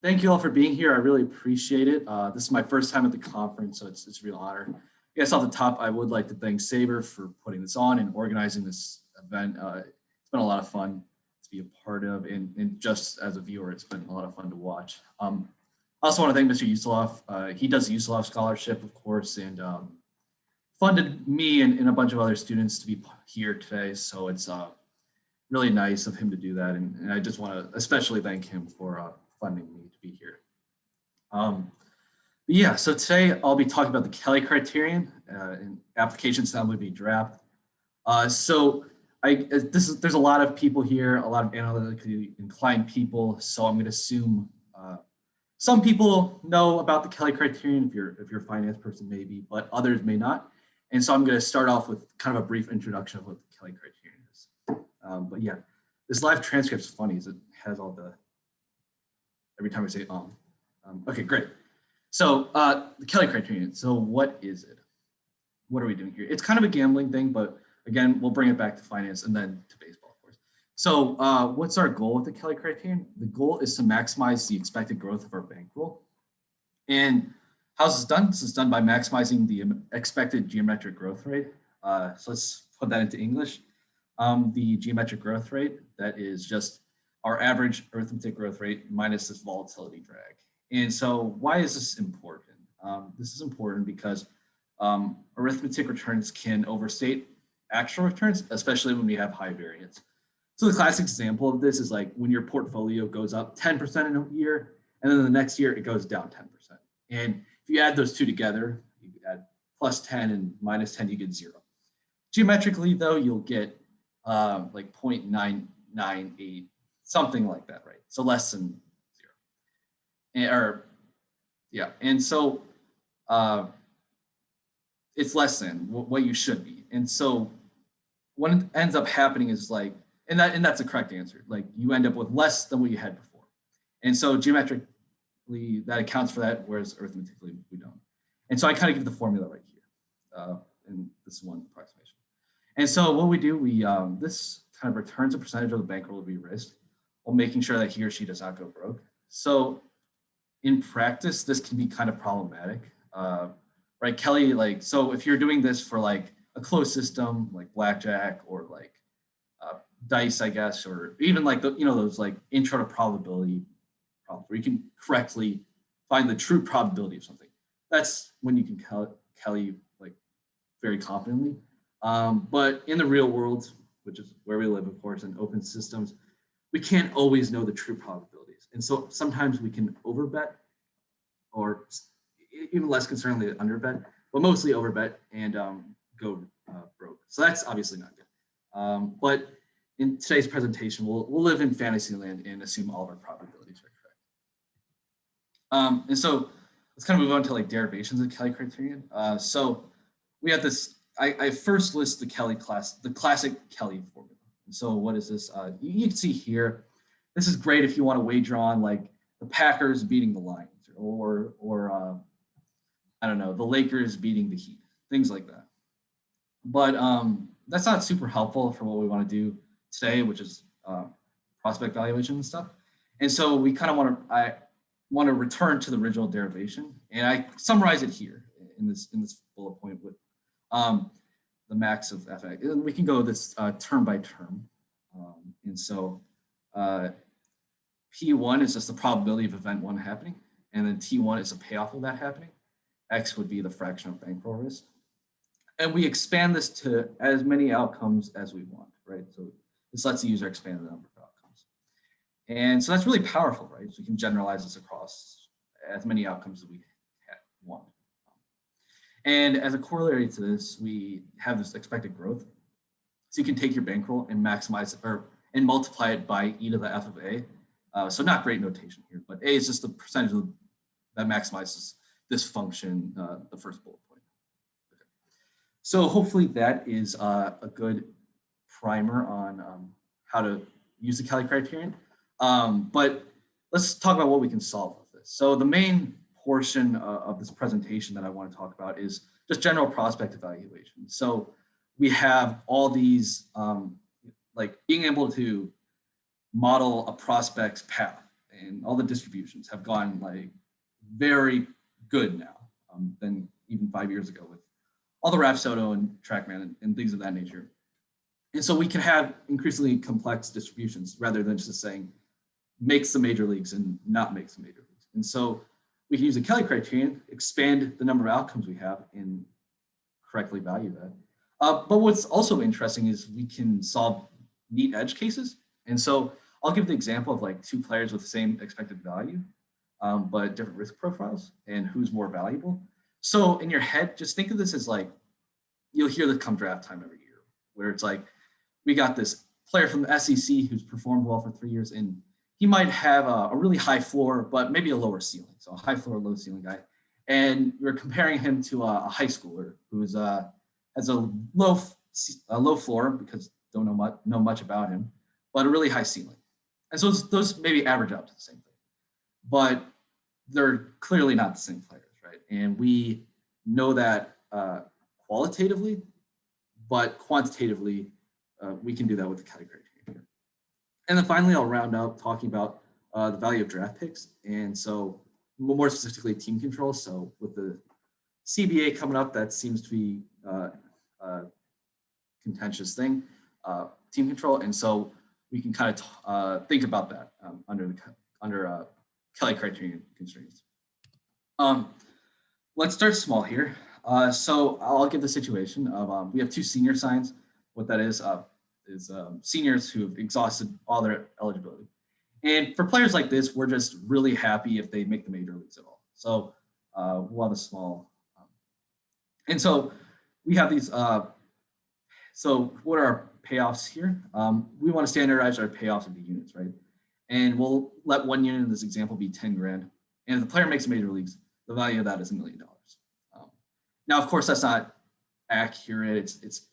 Thank you all for being here. I really appreciate it. This is my first time at the conference, so it's a real honor. I guess off the top, I would like to thank SABR for putting this on and organizing this event. It's been a lot of fun to be a part of, and just as a viewer, it's been a lot of fun to watch. I also want to thank Mr. Yusilov. He does the Yusilov Scholarship, of course, and funded me and a bunch of other students to be here today. So it's really nice of him to do that. And I just want to especially thank him for funding me to be here. Yeah, so today I'll be talking about the Kelly criterion and applications to MLB draft. There's a lot of people here, a lot of analytically inclined people. So I'm going to assume some people know about the Kelly criterion if you're a finance person maybe, but others may not. And so I'm going to start off with kind of a brief introduction of what the Kelly criterion is. But yeah, this live transcript is funny, as it has all the, every time I say okay, great. So the Kelly criterion, so what is it? What are we doing here? It's kind of a gambling thing, but again, we'll bring it back to finance and then to baseball, of course. So what's our goal with the Kelly criterion? The goal is to maximize the expected growth of our bankroll. And how's this done? This is done by maximizing the expected geometric growth rate. So let's put that into English. The geometric growth rate, that is just our average arithmetic growth rate minus this volatility drag. And so why is this important? This is important because arithmetic returns can overstate actual returns, especially when we have high variance. So the classic example of this is like when your portfolio goes up 10% in a year, and then the next year it goes down 10%. And if you add those two together, you add plus 10 and minus 10, you get 0. Geometrically, though, you'll get like 0.998, something like that, right? So less than 0. And so it's less than what you should be. And so what ends up happening is like, and that's the correct answer. Like you end up with less than what you had before. And so geometrically that accounts for that, whereas arithmetically we don't. And so I kind of give the formula right here in this one approximation. And so what we do, this kind of returns a percentage of the bankroll to be risked while making sure that he or she does not go broke. So in practice, this can be kind of problematic, right? Kelly, like, so if you're doing this for like a closed system, like blackjack or like dice, I guess, or even like those like intro to probability problems where you can correctly find the true probability of something. That's when you can Kelly like very confidently. But in the real world, which is where we live, of course, in open systems, we can't always know the true probabilities. And so sometimes we can overbet, or even less concerningly, underbet, but mostly overbet and go broke. So that's obviously not good. But in today's presentation, we'll live in fantasy land and assume all of our probabilities are correct. And so let's kind of move on to like derivations of the Kelly criterion. So we have this, I first list the classic Kelly formula. And so what is this? You can see here, this is great if you want to wager on like the Packers beating the Lions or I don't know, the Lakers beating the Heat, things like that. But that's not super helpful for what we want to do today, which is prospect valuation and stuff. And so we kind of I want to return to the original derivation, and I summarize it here in this bullet point with the max of fx. And we can go this term by term. And so P1 is just the probability of event 1 happening, and then T1 is a payoff of that happening. X would be the fraction of bankroll risk. And we expand this to as many outcomes as we want, right? So this lets the user expand the number of outcomes. And so that's really powerful, right? So we can generalize this across as many outcomes as we want. And as a corollary to this, we have this expected growth. So you can take your bankroll and maximize it, and multiply it by e to the f of a. So not great notation here, but a is just the percentage that maximizes this function, the first bullet point. Okay. So hopefully that is a good primer on how to use the Kelly criterion. But let's talk about what we can solve with this. So the main portion of this presentation that I want to talk about is just general prospect evaluation. So we have all these, like being able to model a prospect's path and all the distributions have gone like very good now than even 5 years ago with all the Rapsodo and TrackMan and things of that nature. And so we can have increasingly complex distributions rather than just saying makes the major leagues and not makes the major leagues. And so we can use the Kelly criterion, expand the number of outcomes we have, and correctly value that. But what's also interesting is we can solve neat edge cases. And so I'll give the example of like two players with the same expected value, but different risk profiles and who's more valuable. So in your head, just think of this as like, you'll hear this come draft time every year, where it's like, we got this player from the SEC who's performed well for 3 years, and he might have a really high floor, but maybe a lower ceiling. So a high floor, low ceiling guy. And we're comparing him to a high schooler who's has a low floor because don't know much about him, but a really high ceiling. And so those maybe average out to the same thing, but they're clearly not the same players, right? And we know that qualitatively, but quantitatively, we can do that with the Kelly criterion. And then finally, I'll round up talking about the value of draft picks. And so more specifically, team control. So with the CBA coming up, that seems to be a contentious thing, team control. And so we can kind of think about that under Kelly criterion constraints. Let's start small here. So I'll give the situation of we have two senior signs. What that is seniors who have exhausted all their eligibility. And for players like this, we're just really happy if they make the major leagues at all. So we'll have a small. And so we have these. So what are our payoffs here? We want to standardize our payoffs into units, right? And we'll let one unit in this example be 10 grand. And if the player makes major leagues, the value of that is $1 million. Now, of course, that's not accurate. It's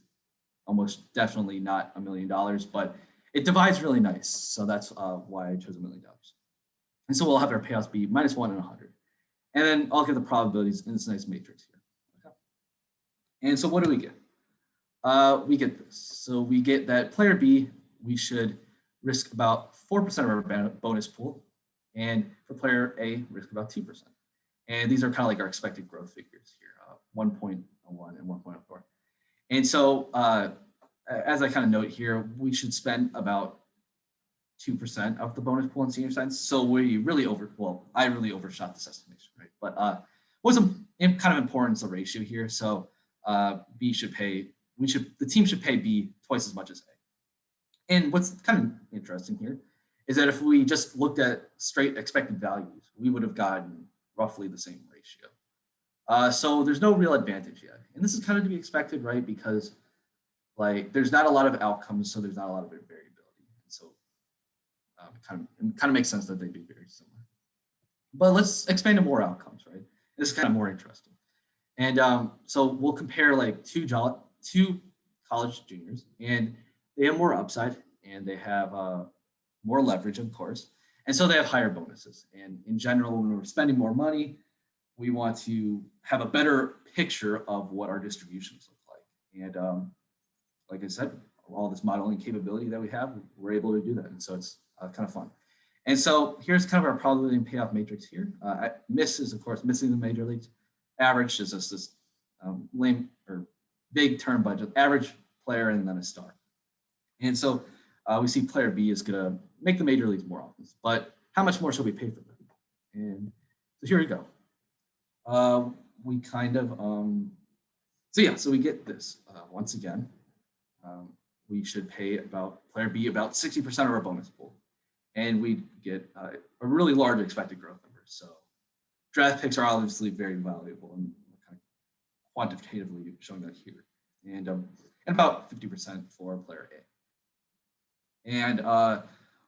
almost definitely not $1 million, but it divides really nice. So that's why I chose $1 million. And so we'll have our payouts be -1 and 100. And then I'll give the probabilities in this nice matrix here. Okay. And so what do we get? We get this. So we get that player B, we should risk about 4% of our bonus pool. And for player A, risk about 2%. And these are kind of like our expected growth figures here, 1.01 and 1.04. And so as I kind of note here, we should spend about 2% of the bonus pool in senior signs. So we really I really overshot this estimation, right? But wasn't kind of important is the ratio here. So B should pay, the team should pay B twice as much as A. And what's kind of interesting here is that if we just looked at straight expected values, we would have gotten roughly the same ratio. So there's no real advantage yet. And this is kind of to be expected, right? Because like there's not a lot of outcomes, so there's not a lot of variability. And so it kind of makes sense that they'd be very similar. But let's expand to more outcomes, right? This is kind of more interesting. And so we'll compare like two college juniors, and they have more upside, and they have more leverage, of course. And so they have higher bonuses. And in general, when we're spending more money, we want to have a better picture of what our distributions look like. And like I said, all this modeling capability that we have, we're able to do that. And so it's kind of fun. And so here's kind of our probability and payoff matrix here. Miss is, of course, missing the major leagues. Average is just this lame or vague term budget, average player and then a star. And so we see player B is going to make the major leagues more often, but how much more should we pay for them? And so here we go. We kind of, so we get this once again. We should pay player B about 60% of our bonus pool. And we get a really large expected growth number. So draft picks are obviously very valuable, and we're kind of quantitatively showing that here. And about 50% for player A. And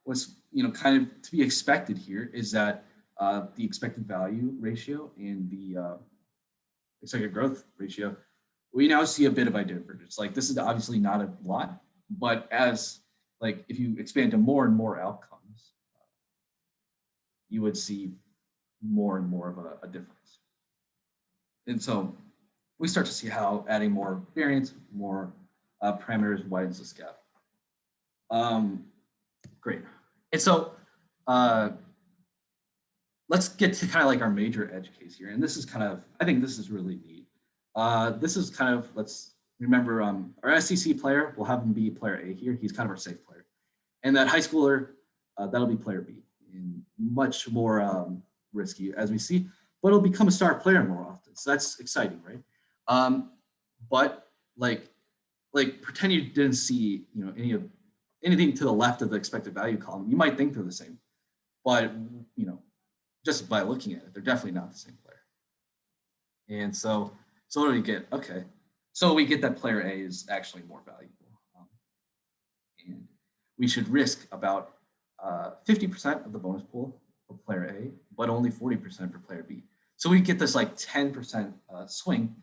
what's kind of to be expected here is that the expected value ratio and the expected growth ratio, we now see a bit of a divergence. Like this is obviously not a lot, but as like if you expand to more and more outcomes, you would see more and more of a difference. And so we start to see how adding more variance, more parameters widens this gap. Great. And so let's get to kind of like our major edge case here. And this is kind of, I think this is really neat. This is kind of, let's remember our SEC player, we'll have him be player A here. He's kind of our safe player. And that high schooler, that'll be player B. And much more risky as we see, but it'll become a star player more often. So that's exciting, right? But like pretend you didn't see, anything to the left of the expected value column. You might think they're the same, but just by looking at it, they're definitely not the same player. And so what do we get? Okay, so we get that player A is actually more valuable, and we should risk about 50% of the bonus pool for player A, but only 40% for player B. So we get this like 10% swing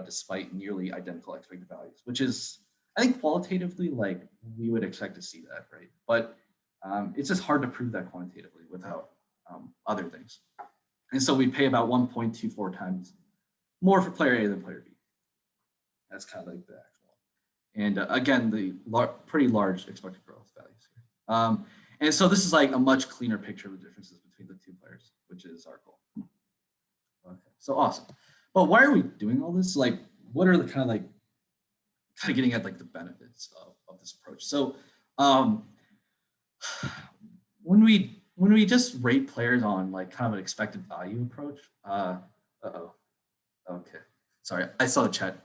despite nearly identical expected values, which is, I think qualitatively, like we would expect to see that, right? But it's just hard to prove that quantitatively without other things. And so we pay about 1.24 times more for player A than player B. That's kind of like the actual one. And again, the pretty large expected growth values here. And so this is like a much cleaner picture of the differences between the two players, which is our goal. Okay, so awesome. But why are we doing all this? Like, what are the kind of getting at like the benefits of this approach? So when we just rate players on like kind of an expected value approach, okay, sorry, I saw the chat.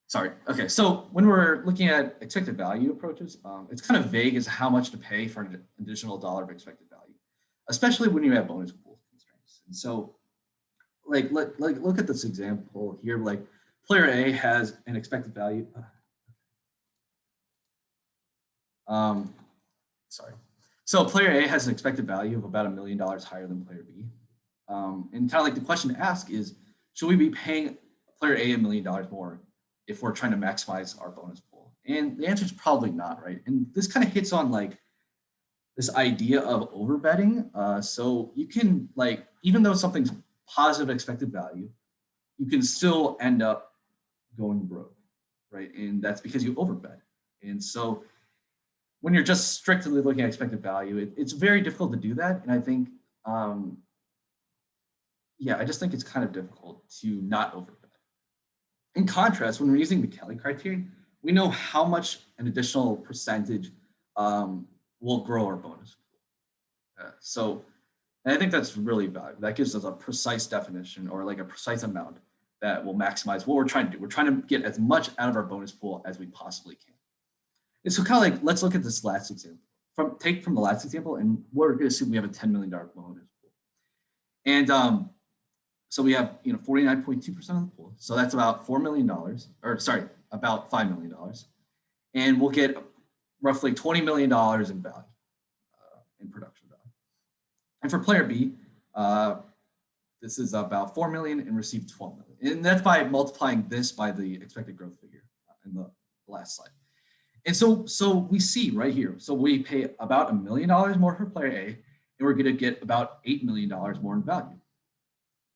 Sorry. Okay, so when we're looking at expected value approaches, it's kind of vague as how much to pay for an additional dollar of expected value, especially when you have bonus pool constraints. And so, like look at this example here. Like player A has an expected value. Sorry. So player A has an expected value of about $1 million higher than player B. And kind of like the question to ask is, should we be paying player A $1 million more if we're trying to maximize our bonus pool? And the answer is probably not, right? And this kind of hits on like this idea of overbetting. So you can like, even though something's positive expected value, you can still end up going broke, right? And that's because you overbet. And so when you're just strictly looking at expected value, it's very difficult to do that. And I think, I just think it's kind of difficult to not overbet. In contrast, when we're using the Kelly criterion, we know how much an additional percentage will grow our bonus pool. So I think that's really valuable. That gives us a precise definition or like a precise amount that will maximize what we're trying to do. We're trying to get as much out of our bonus pool as we possibly can. And so kind of like, let's look at this last example. Take from the last example, and we're going to assume we have a $10 million bonus pool. And so we have 49.2% of the pool. So that's about $4 million, or sorry, about $5 million. And we'll get roughly $20 million in value, in production value. And for player B, this is about 4 million and received 12 million. And that's by multiplying this by the expected growth figure in the last slide. And so we see right here, so we pay about $1 million more for player A, and we're going to get about $8 million more in value.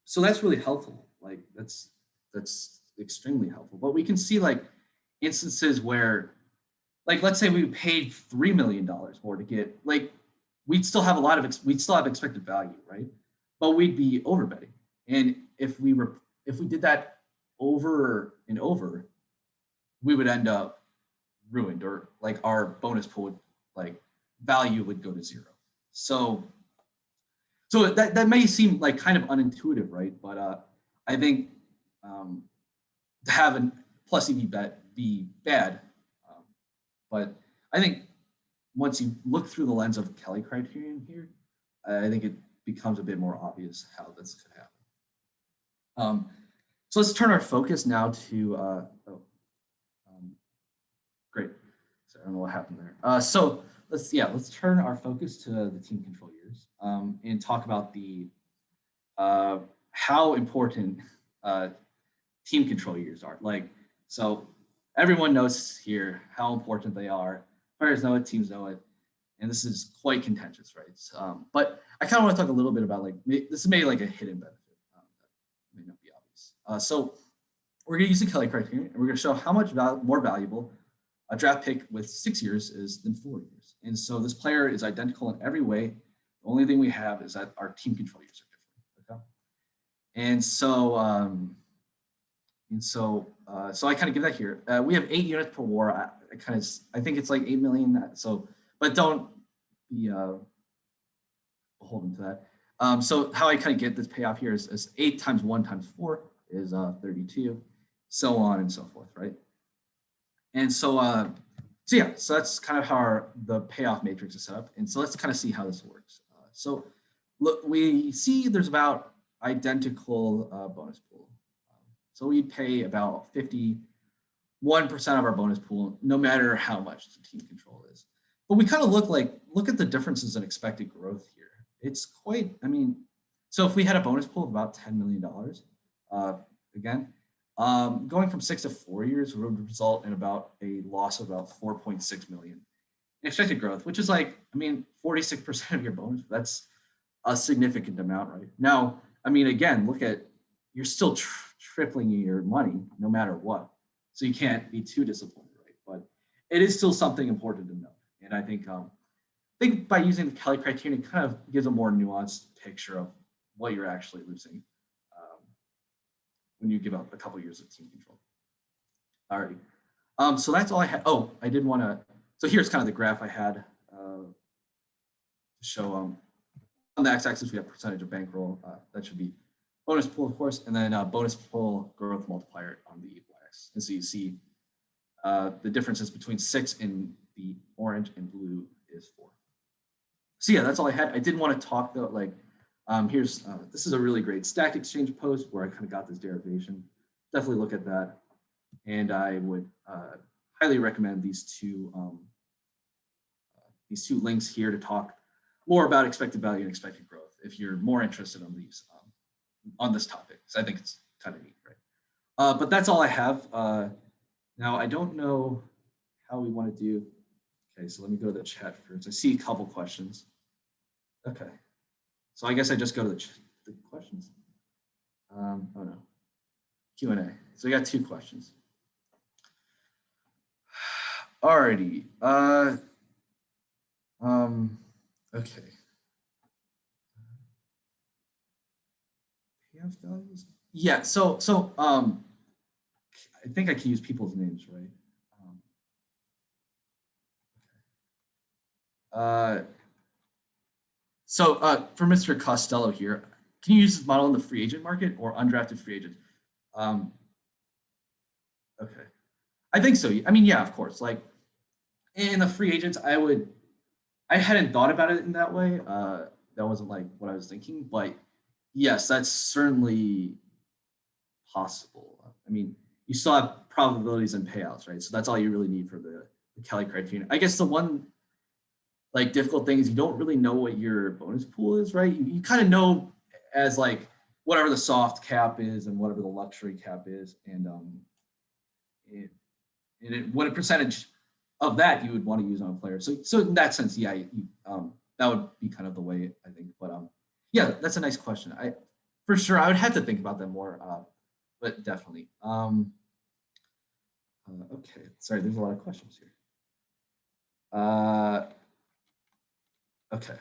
So that's really helpful. Like that's extremely helpful. But we can see like instances where, like, let's say we paid $3 million more to get, like, we'd still have expected value, right? But we'd be overbetting. And if we did that over and over, we would end up ruined, or like our bonus pool value would go to zero. So that may seem like kind of unintuitive, right? But I think to have a plus EV bet be bad, but I think once you look through the lens of Kelly criterion here, I think it becomes a bit more obvious how this could happen. So let's turn our focus now to, great. So I don't know what happened there. So let's turn our focus to the team control years and talk about the how important team control years are. Like, so everyone knows here how important they are. Players know it, teams know it, and this is quite contentious, right? But I kind of want to talk a little bit about this is maybe like a hidden benefit that may not be obvious. So we're going to use the Kelly criterion, and we're going to show how much more valuable a draft pick with 6 years is than 4 years. And so this player is identical in every way. The only thing we have is that our team control years are different. Okay. And so, so I kind of give that here. We have 8 units per war. I think it's like 8 million. So, but don't be beholden to that. So how I kind of get this payoff here is 8 times 1 times 4 is 32, so on and so forth, right? And so, so yeah, so that's kind of how the payoff matrix is set up. And so let's kind of see how this works. So look, we see there's about identical bonus pool. So we pay about 51% of our bonus pool, no matter how much the team control is. But we kind of look at the differences in expected growth here. It's quite, I mean, so if we had a bonus pool of about $10 million, again, going from 6 to 4 years would result in about a loss of about 4.6 million in expected growth, which is like, I mean, 46% of your bonus. That's a significant amount, right? Now, I mean, again, look at, you're still tripling your money no matter what. So you can't be too disappointed, right? But it is still something important to note. And I think by using the Kelly criterion, it kind of gives a more nuanced picture of what you're actually losing when you give up a couple years of team control. Alrighty. So that's all I had. Oh, I did want to. So here's kind of the graph I had to show. On the x-axis, we have percentage of bankroll. That should be bonus pool, of course, and then bonus pool growth multiplier on the y-axis. And so you see the differences between 6 in the orange and blue is 4. So yeah, that's all I had. I did want to talk though, like, this is a really great stack exchange post where I kind of got this derivation. Definitely look at that. And I would highly recommend these two links here to talk more about expected value and expected growth if you're more interested on these on this topic. So I think it's kind of neat, right? But that's all I have. Now I don't know how we want to do. Okay, so let me go to the chat first. I see a couple questions. Okay, so I guess I just go to the questions. Oh no, Q&A. So we got 2 questions. Alrighty. Okay. Payoff values? Yeah. So I think I can use people's names, right? So for Mr. Costello here, can you use this model in the free agent market or undrafted free agents? Okay. I think so. I mean, yeah, of course. Like in the free agents, I hadn't thought about it in that way. That wasn't like what I was thinking, but yes, that's certainly possible. I mean, you still have probabilities and payouts, right? So that's all you really need for the Kelly criterion. I guess the one like difficult thing is you don't really know what your bonus pool is, right? You kind of know as like whatever the soft cap is and whatever the luxury cap is, and what a percentage of that you would want to use on a player. So in that sense, yeah, that would be kind of the way I think. But yeah, that's a nice question. For sure, I would have to think about that more, but definitely. Okay, sorry, there's a lot of questions here. Okay.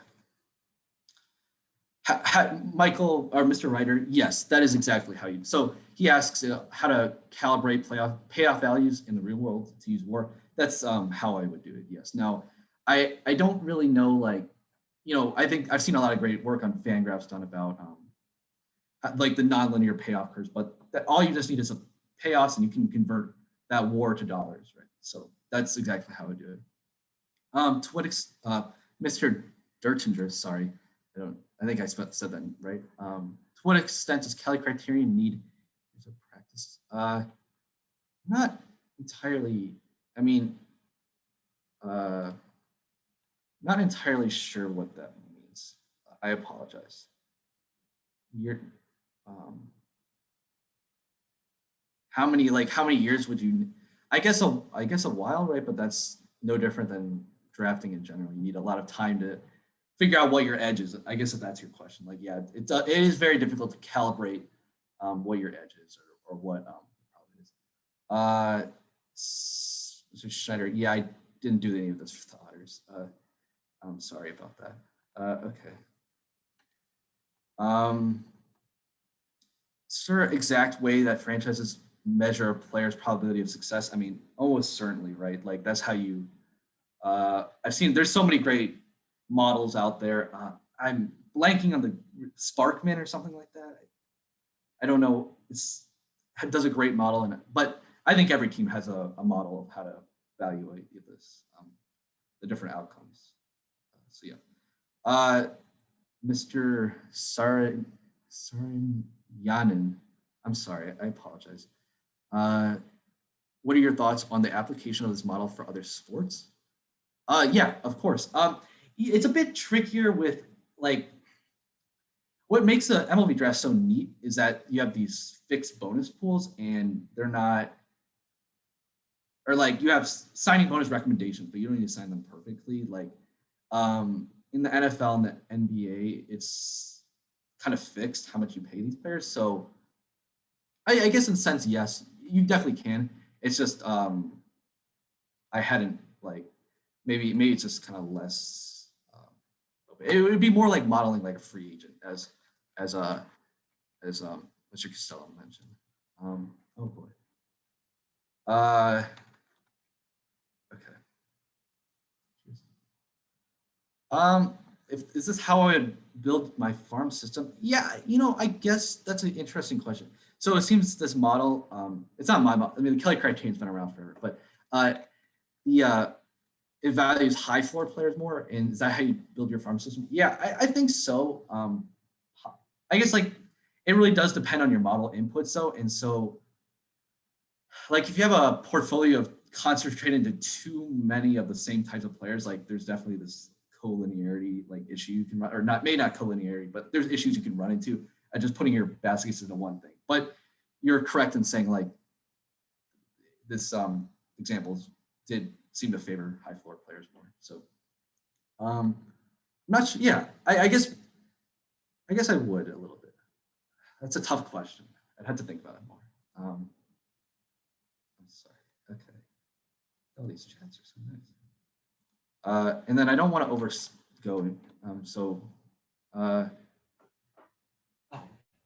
Michael or Mr. Ryder, yes, that is exactly how you. So he asks how to calibrate payoff values in the real world to use WAR. That's how I would do it. Yes. Now, I don't really know, like, I think I've seen a lot of great work on Fangraphs done about like the nonlinear payoff curves, but all you just need is a payoffs, and you can convert that WAR to dollars, right? So that's exactly how I do it. To what Mr. Dertinger, sorry, I think I said that right. To what extent does Kelly criterion need to practice? Not entirely. I mean, not entirely sure what that means. I apologize. You're, how many years would you? I guess a while, right? But that's no different than drafting in general. You need a lot of time to figure out what your edge is. I guess if that's your question, like, yeah, it is very difficult to calibrate what your edge is or what problem is. Mr. Schneider, yeah, I didn't do any of this for the otters. I'm sorry about that. Okay. Um, Sure, exact way that franchises measure a player's probability of success. I mean, almost certainly, right? Like that's how you. I've seen there's so many great models out there. I'm blanking on the Sparkman or something like that. I don't know. It does a great model in it, but I think every team has a model of how to evaluate this, the different outcomes. So yeah, Mr. Yanin, I'm sorry, I apologize. What are your thoughts on the application of this model for other sports? Yeah, of course. It's a bit trickier with like what makes the MLB draft so neat is that you have these fixed bonus pools and they're not, or like you have signing bonus recommendations, but you don't need to sign them perfectly. Like in the NFL and the NBA, it's kind of fixed how much you pay these players. So I guess in a sense, yes, you definitely can. It's just I hadn't like maybe it's just kind of less. It would be more like modeling like a free agent as as Mr. Costello mentioned. Oh boy. Uh, okay. Um, if is this how I would build my farm system? Yeah, I guess that's an interesting question. So it seems this model, it's not my model. I mean, the Kelly Criterion's been around forever, but the it values high floor players more. And is that how you build your farm system? Yeah, I think so. I guess like it really does depend on your model inputs though. And so like if you have a portfolio of concentrated into too many of the same types of players, like there's definitely this collinearity like issue you can run, or not collinearity, but there's issues you can run into at just putting your baskets into one thing. But you're correct in saying like this examples did seem to favor high floor players more. So I'm not sure. Yeah, I guess I would a little bit. That's a tough question. I'd have to think about it more. I'm sorry. Okay. All these chats are so nice. And then I don't want to overgo. So, oh,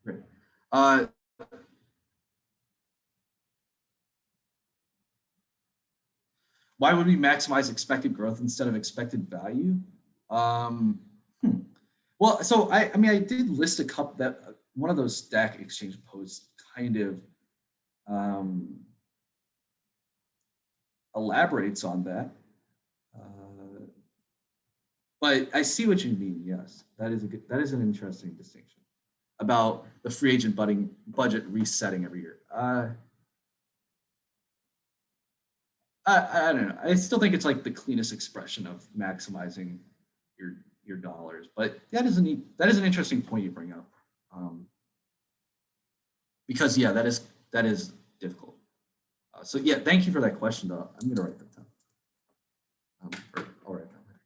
great. Why would we maximize expected growth instead of expected value? Um, hmm. Well, so I mean, I did list a couple that one of those Stack Exchange posts kind of elaborates on that. But I see what you mean. Yes, that is an interesting distinction about the free agent budget resetting every year. I don't know. I still think it's like the cleanest expression of maximizing your dollars. But that is an interesting point you bring up. Because yeah, that is difficult. So yeah, thank you for that question. Though I'm gonna write that down. I'll write that later.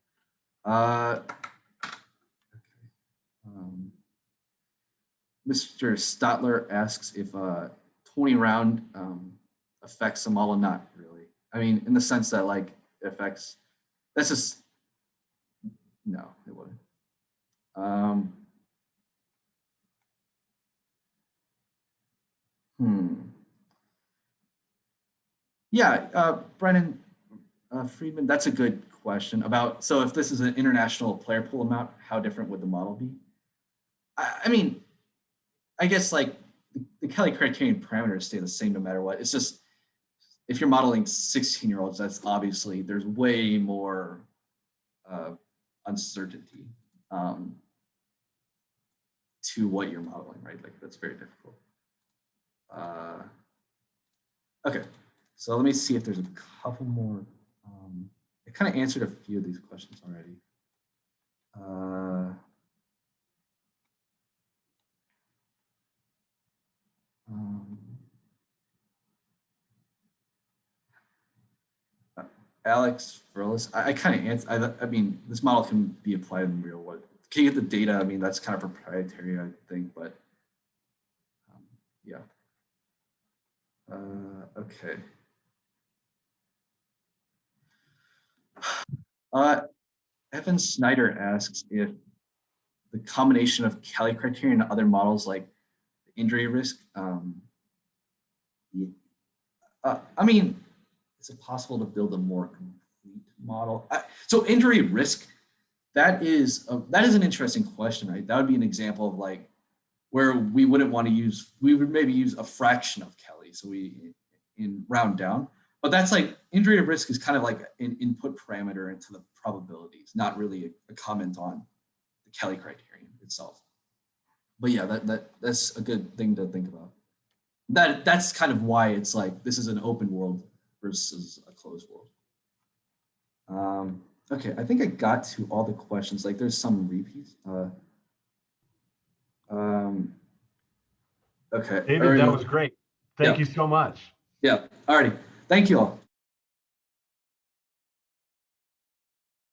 Okay. Mr. Stotler asks if 20 round affects the model. Not really. I mean, in the sense that like it affects. That's just no, it wouldn't. Hmm. Yeah, Brennan Friedman, that's a good question about, so if this is an international player pool amount, how different would the model be? I mean, I guess like the Kelly Criterion parameters stay the same no matter what. It's just, if you're modeling 16-year-olds, that's obviously, there's way more uncertainty to what you're modeling, right? Like that's very difficult. Okay, so let me see if there's a couple more. I kind of answered a few of these questions already. Alex Furlis, I kind of answer. I mean, this model can be applied in real world. Can you get the data? I mean, that's kind of proprietary, I think, but yeah. Okay. Evan Snyder asks if the combination of Kelly criterion and other models like injury risk. I mean, is it possible to build a more complete model? So injury risk, that is an interesting question, right? That would be an example of like where we wouldn't want to use, we would maybe use a fraction of Kelly, so we in round down. But that's like injury risk is kind of like an input parameter into the probabilities, not really a comment on the Kelly criterion itself. But yeah, that's a good thing to think about. That's kind of why it's like this is an open world versus a closed world. Okay, I think I got to all the questions. Like there's some repeats. Okay. David, that was great. Thank you so much. Yeah, alrighty. Thank you all.